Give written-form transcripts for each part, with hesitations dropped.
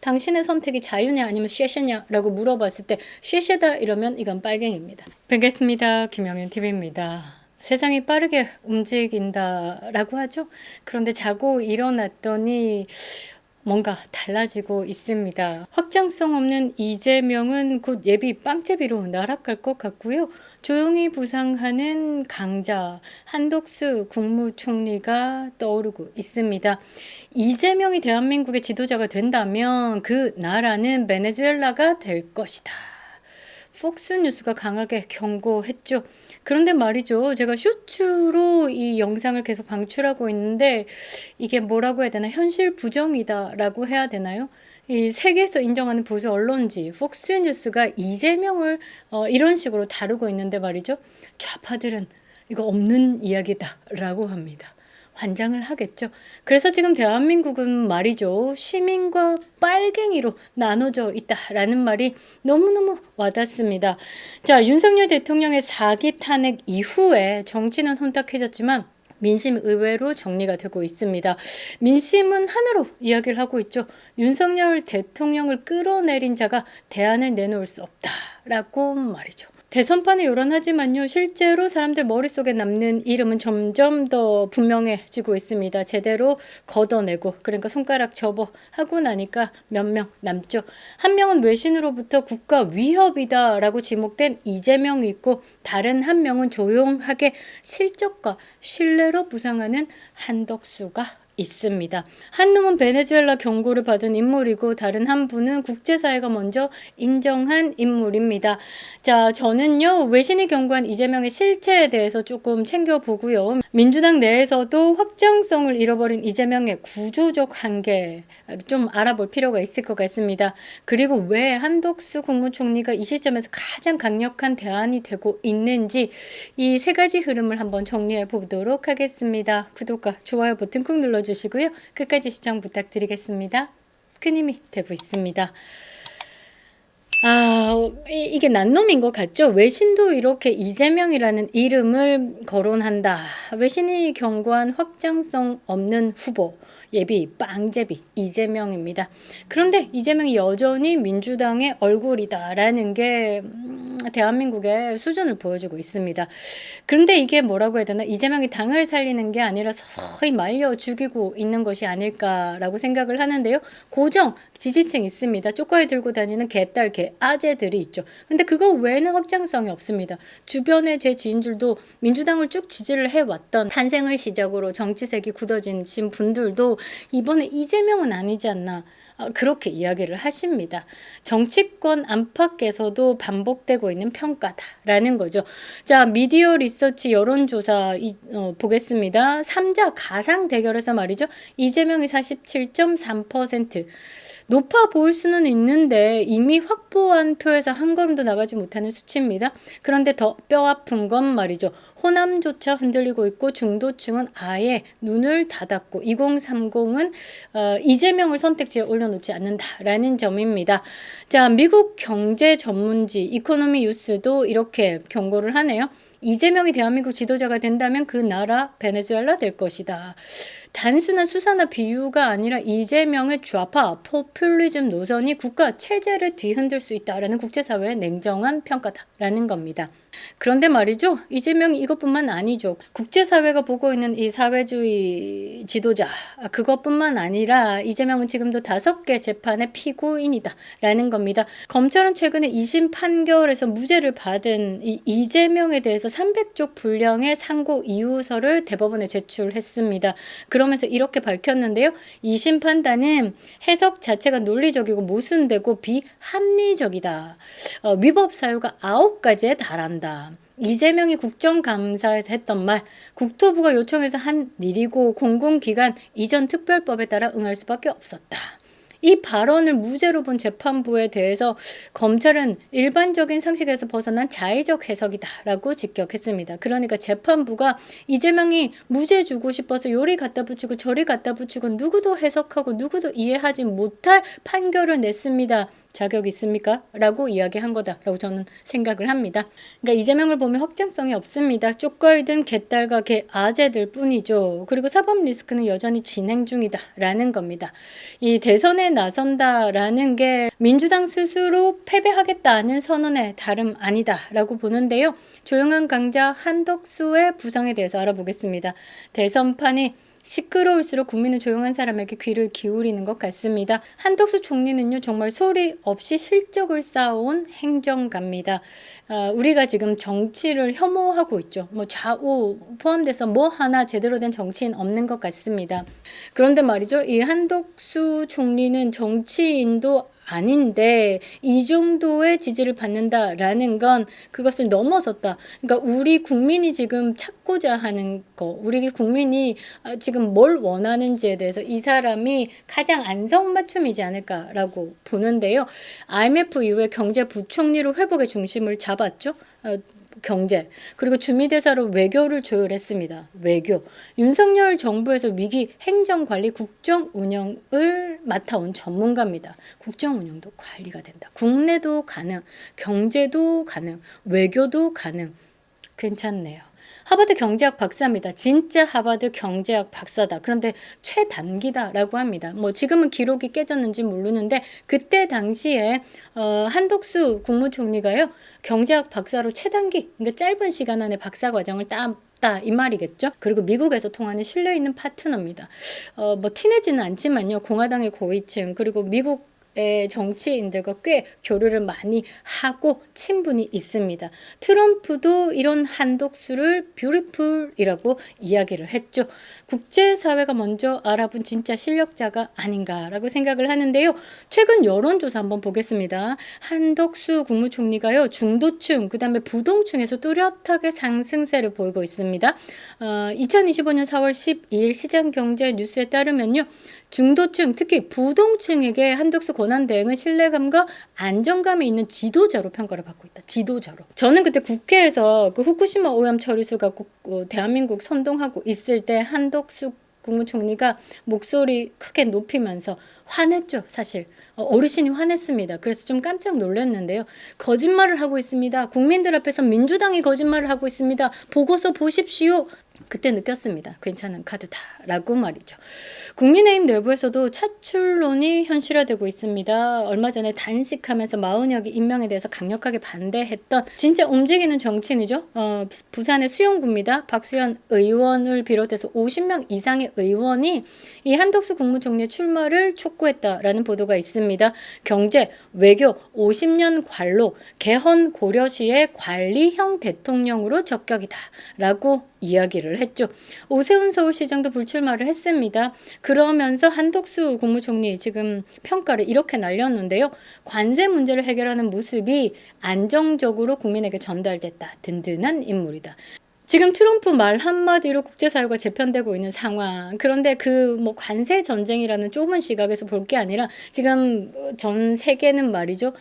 당신의 선택이 자유냐 아니면 쉐쉐냐라고 물어봤을 때 쉐쉐다 이러면 이건 빨갱입니다. 뵙겠습니다. 김영현 TV입니다. 세상이 빠르게 움직인다라고 하죠. 그런데 자고 일어났더니 뭔가 달라지고 있습니다. 확장성 없는 이재명은 곧 예비 빵제비로 날아갈 것 같고요. 조용히 부상하는 강자 한덕수 국무총리가 떠오르고 있습니다. 이재명이 대한민국의 지도자가 된다면 그 나라는 베네수엘라가 될 것이다. 폭스뉴스가 강하게 경고했죠. 그런데 말이죠. 제가 쇼츠로 이 영상을 계속 방출하고 있는데 이게 뭐라고 해야 되나? 현실 부정이다라고 해야 되나요? 이 세계에서 인정하는 보수 언론지 폭스뉴스가 이재명을 이런 식으로 다루고 있는데 말이죠. 좌파들은 이거 없는 이야기다라고 합니다. 환장을 하겠죠. 그래서 지금 대한민국은 말이죠. 시민과 빨갱이로 나눠져 있다라는 말이 너무너무 와닿습니다. 자, 윤석열 대통령의 4기 탄핵 이후에 정치는 혼탁해졌지만 민심 의외로 정리가 되고 있습니다. 민심은 하나로 이야기를 하고 있죠. 윤석열 대통령을 끌어내린 자가 대안을 내놓을 수 없다라고 말이죠. 대선판에 요란하지만요. 실제로 사람들 머릿속에 남는 이름은 점점 더 분명해지고 있습니다. 제대로 걷어내고 그러니까 손가락 접어 하고 나니까 몇 명 남죠. 한 명은 외신으로부터 국가 위협이다라고 지목된 이재명이 있고 다른 한 명은 조용하게 실적과 신뢰로 부상하는 한덕수가 있습니다. 한 놈은 베네수엘라 경고를 받은 인물이고 다른 한 분은 국제사회가 먼저 인정한 인물입니다. 자, 저는요 외신이 경고한 이재명의 실체에 대해서 조금 챙겨보고요. 민주당 내에서도 확장성을 잃어버린 이재명의 구조적 한계 좀 알아볼 필요가 있을 것 같습니다. 그리고 왜 한덕수 국무총리가 이 시점에서 가장 강력한 대안이 되고 있는지 이 세 가지 흐름을 한번 정리해 보도록 하겠습니다. 구독과 좋아요 버튼 꾹 눌러주시고요. 끝까지 시청 부탁드리겠습니다. 큰 힘이 되고 있습니다. 이게 난놈인 것 같죠? 외신도 이렇게 이재명이라는 이름을 거론한다. 외신이 경고한 확장성 없는 후보, 예비 빵제비 이재명입니다. 그런데 이재명이 여전히 민주당의 얼굴이다라는 게 대한민국의 수준을 보여주고 있습니다. 그런데 이게 뭐라고 해야 되나? 이재명이 당을 살리는 게 아니라 서서히 말려 죽이고 있는 것이 아닐까라고 생각을 하는데요. 고정 지지층 있습니다. 쪼까리 들고 다니는 개딸, 개 아재들이 있죠. 근데 그거 외에는 확장성이 없습니다. 주변에 제 지인들도 민주당을 쭉 지지를 해왔던 탄생을 시작으로 정치색이 굳어진 분들도 이번에 이재명은 아니지 않나 그렇게 이야기를 하십니다. 정치권 안팎에서도 반복되고 있는 평가다라는 거죠. 자, 미디어 리서치 여론조사 보겠습니다. 3자 가상 대결에서 말이죠. 이재명이 47.3%. 높아 보일 수는 있는데 이미 확보한 표에서 한 걸음도 나가지 못하는 수치입니다. 그런데 더 뼈아픈 건 말이죠. 호남조차 흔들리고 있고 중도층은 아예 눈을 닫았고 2030은 이재명을 선택지에 올려놓지 않는다라는 점입니다. 자, 미국 경제 전문지 이코노미 뉴스도 이렇게 경고를 하네요. 이재명이 대한민국 지도자가 된다면 그 나라 베네수엘라 될 것이다. 단순한 수사나 비유가 아니라 이재명의 좌파 포퓰리즘 노선이 국가 체제를 뒤흔들 수 있다라는 국제사회의 냉정한 평가다라는 겁니다. 그런데 말이죠. 이재명이 이것뿐만 아니죠. 국제사회가 보고 있는 이 사회주의 지도자 그것뿐만 아니라 이재명은 지금도 5개 재판의 피고인이다라는 겁니다. 검찰은 최근에 2심 판결에서 무죄를 받은 이 이재명에 대해서 300쪽 분량의 상고 이유서를 대법원에 제출했습니다. 그러면서 이렇게 밝혔는데요. 2심 판단은 해석 자체가 논리적이고 모순되고 비합리적이다. 위법 사유가 9가지에 달한다. 이재명이 국정감사에서 했던 말, 국토부가 요청해서 한 일이고 공공기관 이전 특별법에 따라 응할 수밖에 없었다. 이 발언을 무죄로 본 재판부에 대해서 검찰은 일반적인 상식에서 벗어난 자의적 해석이다라고 직격했습니다. 그러니까 재판부가 이재명이 무죄 주고 싶어서 요리 갖다 붙이고 저리 갖다 붙이고 누구도 해석하고 누구도 이해하지 못할 판결을 냈습니다. 자격 있습니까? 라고 이야기한 거다라고 저는 생각을 합니다. 그러니까 이재명을 보면 확장성이 없습니다. 쪽거이든 개딸과 개 아재들 뿐이죠. 그리고 사법 리스크는 여전히 진행 중이다라는 겁니다. 이 대선에 나선다라는 게 민주당 스스로 패배하겠다는 선언의 다름 아니다라고 보는데요. 조용한 강자 한덕수의 부상에 대해서 알아보겠습니다. 대선판이 시끄러울수록 국민은 조용한 사람에게 귀를 기울이는 것 같습니다. 한덕수 총리는요, 정말 소리 없이 실적을 쌓아온 행정가입니다. 우리가 지금 정치를 혐오하고 있죠. 뭐 좌우 포함돼서 뭐 하나 제대로 된 정치인 없는 것 같습니다. 그런데 말이죠, 이 한덕수 총리는 정치인도 아닌데 이 정도의 지지를 받는다라는 건 그것을 넘어섰다. 그러니까 우리 국민이 지금 찾고자 하는 거, 우리 국민이 지금 뭘 원하는지에 대해서 이 사람이 가장 안성맞춤이지 않을까라고 보는데요. IMF 이후에 경제부총리로 회복의 중심을 잡았죠. 경제, 그리고 주미대사로 외교를 조율했습니다. 외교. 윤석열 정부에서 위기 행정관리 국정운영을 맡아온 전문가입니다. 국정운영도 관리가 된다. 국내도 가능, 경제도 가능, 외교도 가능. 괜찮네요. 하버드 경제학 박사입니다. 진짜 하버드 경제학 박사다. 그런데 최단기다라고 합니다. 뭐 지금은 기록이 깨졌는지 모르는데 그때 당시에 한덕수 국무총리가요, 경제학 박사로 최단기, 그러니까 짧은 시간 안에 박사 과정을 땄다 이 말이겠죠. 그리고 미국에서 통하는 신뢰 있는 파트너입니다. 뭐 티내지는 않지만요, 공화당의 고위층 그리고 미국 정치인들과 꽤 교류를 많이 하고 친분이 있습니다. 트럼프도 이런 한덕수를 뷰티풀이라고 이야기를 했죠. 국제사회가 먼저 알아본 진짜 실력자가 아닌가라고 생각을 하는데요. 최근 여론조사 한번 보겠습니다. 한덕수 국무총리가요, 중도층 그다음에 부동층에서 뚜렷하게 상승세를 보이고 있습니다. 2025년 4월 12일 시장경제 뉴스에 따르면요, 중도층 특히 부동층에게 한덕수 권한 대행은 신뢰감과 안정감이 있는 지도자로 평가를 받고 있다. 지도자로. 저는 그때 국회에서 그 후쿠시마 오염 처리수가 대한민국 선동하고 있을 때 한덕수 국무총리가 목소리 크게 높이면서 화냈죠, 사실. 어르신이 화냈습니다. 그래서 좀 깜짝 놀랐는데요. 거짓말을 하고 있습니다. 국민들 앞에서 민주당이 거짓말을 하고 있습니다. 보고서 보십시오. 그때 느꼈습니다. 괜찮은 카드다라고 말이죠. 국민의힘 내부에서도 차출론이 현실화되고 있습니다. 얼마 전에 단식하면서 마은혁이 임명에 대해서 강력하게 반대했던 진짜 움직이는 정치인이죠. 부산의 수용구입니다. 박수현 의원을 비롯해서 50명 이상의 의원이 이 한덕수 국무총리의 출마를 촉구했다라는 보도가 있습니다. 경제, 외교, 50년 관로, 개헌 고려시의 관리형 대통령으로 적격이다라고 이야기를 했죠. 오세훈 서울시장도 불출마를 했습니다. 그러면서 한덕수 국무총리 지금 평가를 이렇게 날렸는데요. 관세 문제를 해결하는 모습이 안정적으로 국민에게 전달됐다. 든든한 인물이다. 지금 트럼프 말 한마디로 국제사회가 재편되고 있는 상황. 그런데 그 뭐 관세 전쟁이라는 좁은 시각에서 볼 게 아니라 지금 전 세계는 말이죠,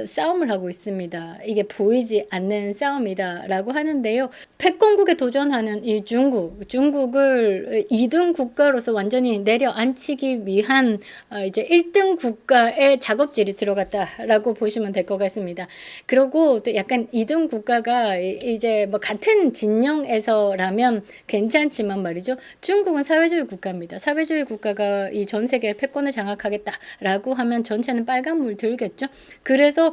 싸움을 하고 있습니다. 이게 보이지 않는 싸움이다라고 하는데요. 패권국에 도전하는 이 중국을 2등 국가로서 완전히 내려앉히기 위한 이제 1등 국가의 작업질이 들어갔다라고 보시면 될 것 같습니다. 그리고 또 약간 2등 국가가 이제 뭐 같은 진영에서라면 괜찮지만 말이죠. 중국은 사회주의 국가입니다. 사회주의 국가가 이 전 세계 패권을 장악하겠다라고 하면 전체는 빨간불 들겠죠. 그래서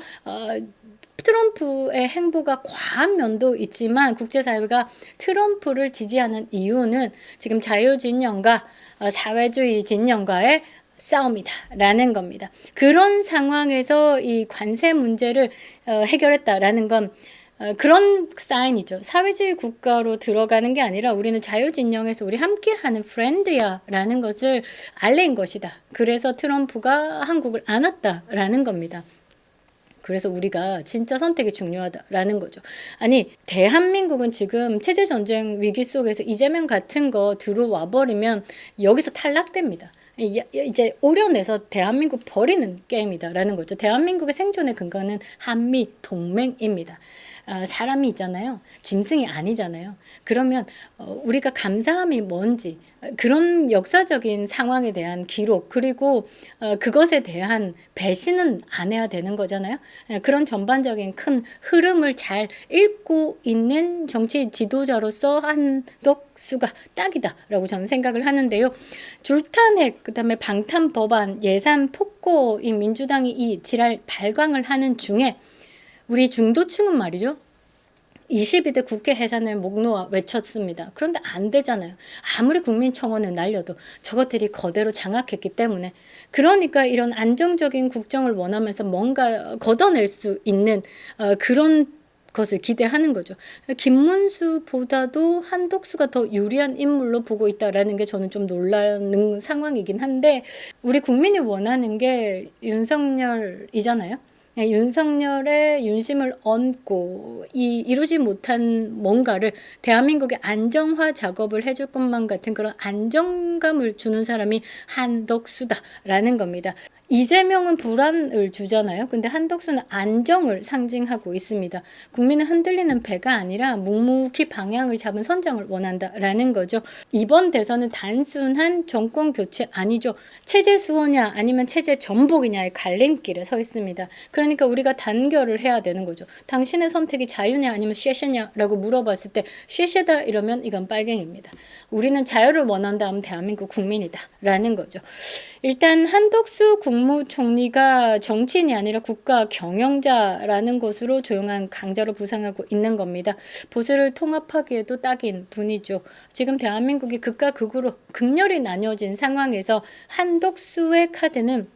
트럼프의 행보가 과한 면도 있지만 국제사회가 트럼프를 지지하는 이유는 지금 자유진영과 사회주의 진영과의 싸움이다라는 겁니다. 그런 상황에서 이 관세 문제를 해결했다라는 건 그런 사인이죠. 사회주의 국가로 들어가는 게 아니라 우리는 자유진영에서 우리 함께하는 프렌드야 라는 것을 알린 것이다. 그래서 트럼프가 한국을 안았다라는 겁니다. 그래서 우리가 진짜 선택이 중요하다라는 거죠. 아니, 대한민국은 지금 체제전쟁 위기 속에서 이재명 같은 거 들어와 버리면 여기서 탈락됩니다. 이제 오려내서 대한민국 버리는 게임이다라는 거죠. 대한민국의 생존의 근거는 한미 동맹입니다. 사람이 있잖아요. 짐승이 아니잖아요. 그러면 우리가 감사함이 뭔지 그런 역사적인 상황에 대한 기록 그리고 그것에 대한 배신은 안 해야 되는 거잖아요. 그런 전반적인 큰 흐름을 잘 읽고 있는 정치 지도자로서 한덕수가 딱이다라고 저는 생각을 하는데요. 줄탄핵, 그다음에 방탄법안, 예산 폭거, 이 민주당이 이 지랄 발광을 하는 중에 우리 중도층은 말이죠. 22대 국회 해산을 목 놓아 외쳤습니다. 그런데 안 되잖아요. 아무리 국민청원을 날려도 저것들이 거대로 장악했기 때문에. 그러니까 이런 안정적인 국정을 원하면서 뭔가 걷어낼 수 있는 그런 것을 기대하는 거죠. 김문수보다도 한덕수가 더 유리한 인물로 보고 있다라는 게 저는 좀 놀라는 상황이긴 한데 우리 국민이 원하는 게 윤석열이잖아요. 윤석열의 윤심을 얻고 이루지 못한 뭔가를 대한민국의 안정화 작업을 해줄 것만 같은 그런 안정감을 주는 사람이 한덕수다라는 겁니다. 이재명은 불안을 주잖아요. 근데 한덕수는 안정을 상징하고 있습니다. 국민은 흔들리는 배가 아니라 묵묵히 방향을 잡은 선장을 원한다라는 거죠. 이번 대선은 단순한 정권 교체 아니죠. 체제 수호냐 아니면 체제 전복이냐의 갈림길에 서 있습니다. 그러니까 우리가 단결을 해야 되는 거죠. 당신의 선택이 자유냐 아니면 쉐쉐냐라고 물어봤을 때 쉐쉐다 이러면 이건 빨갱입니다. 우리는 자유를 원한다 하면 대한민국 국민이다라는 거죠. 일단 한덕수 국무총리가 정치인이 아니라 국가 경영자라는 것으로 조용한 강자로 부상하고 있는 겁니다. 보수를 통합하기에도 딱인 분이죠. 지금 대한민국이 극과 극으로 극렬히 나뉘어진 상황에서 한덕수의 카드는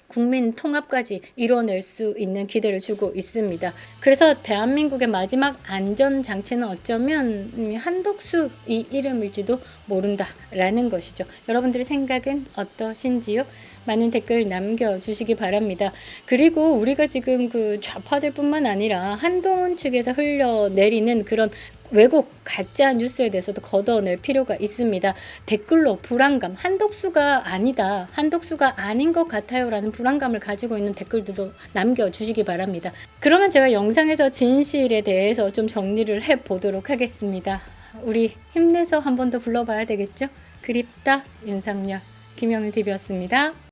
국민 통합까지 이뤄낼 수 있는 기대를 주고 있습니다. 그래서 대한민국의 마지막 안전장치는 어쩌면 한덕수 이 이름일지도 모른다라는 것이죠. 여러분들의 생각은 어떠신지요? 많은 댓글 남겨주시기 바랍니다. 그리고 우리가 지금 그 좌파들뿐만 아니라 한동훈 측에서 흘려내리는 그런 왜곡, 가짜 뉴스에 대해서도 걷어낼 필요가 있습니다. 댓글로 불안감, 한덕수가 아니다, 한덕수가 아닌 것 같아요 라는 불안감을 가지고 있는 댓글들도 남겨주시기 바랍니다. 그러면 제가 영상에서 진실에 대해서 좀 정리를 해보도록 하겠습니다. 우리 힘내서 한 번 더 불러봐야 되겠죠? 그립다 윤석열, 김영일TV였습니다.